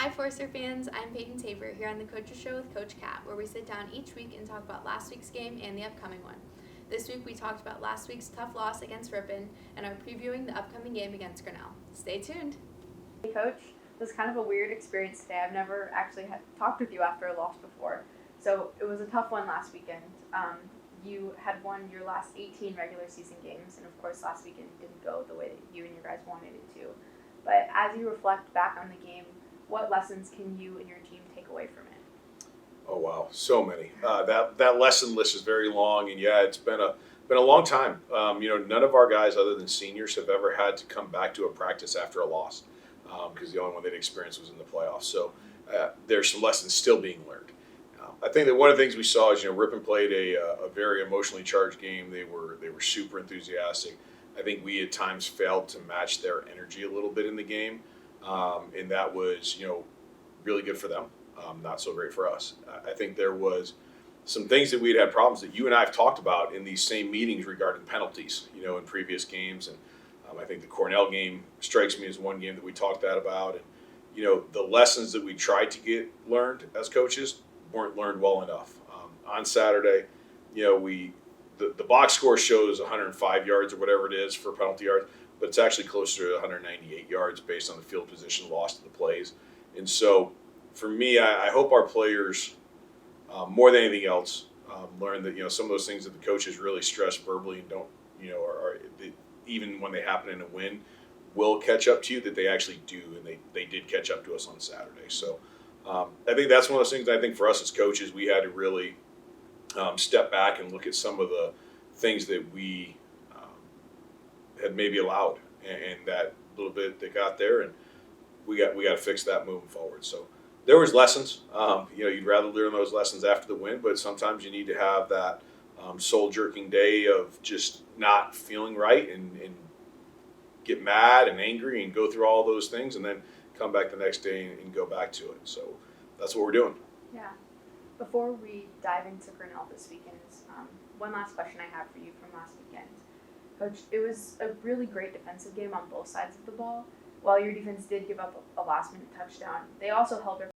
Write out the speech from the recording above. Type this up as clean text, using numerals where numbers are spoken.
Hi Forcer fans, I'm Paityn Tabor here on the Coaches Show with Coach Kat, where we sit down each week and talk about last week's game and the upcoming one. This week we talked about last week's tough loss against Ripon and are previewing the upcoming game against Grinnell. Stay tuned. Hey Coach, this is kind of a weird experience today. I've never actually talked with you after a loss before, so it was a tough one last weekend. You had won your last 18 regular season games, and of course last weekend didn't go the way that you and your guys wanted it to. But as you reflect back on the game, what lessons can you and your team take away from it? Oh wow, so many. That lesson list is very long, and yeah, it's been a long time. None of our guys, other than seniors, have ever had to come back to a practice after a loss, because the only one they'd experienced was in the playoffs. So there's some lessons still being learned. I think that one of the things we saw is Ripon played a very emotionally charged game. They were super enthusiastic. I think we at times failed to match their energy a little bit in the game, and that was really good for them. Not so great for us. I think there was some things that we'd had problems that you and I have talked about in these same meetings regarding penalties, in previous games. And I think the Cornell game strikes me as one game that we talked that about. And, the lessons that we tried to get learned as coaches weren't learned well enough. On Saturday, the box score shows 105 yards or whatever it is for penalty yards, but it's actually closer to 198 yards based on the field position lost to the plays. And so, for me, I hope our players, more than anything else, learn that some of those things that the coaches really stress verbally and don't, even when they happen in a win, will catch up to you. That they actually do, and they did catch up to us on Saturday. So I think that's one of those things. I think for us as coaches, we had to really step back and look at some of the things that we had maybe allowed, and that little bit that got there, and we got to fix that moving forward. So. There was lessons. You'd rather learn those lessons after the win, but sometimes you need to have that soul-jerking day of just not feeling right and get mad and angry and go through all those things, and then come back the next day and go back to it. So that's what we're doing. Yeah. Before we dive into Grinnell this weekend, one last question I have for you from last weekend. Coach, it was a really great defensive game on both sides of the ball. While your defense did give up a last-minute touchdown, they also held their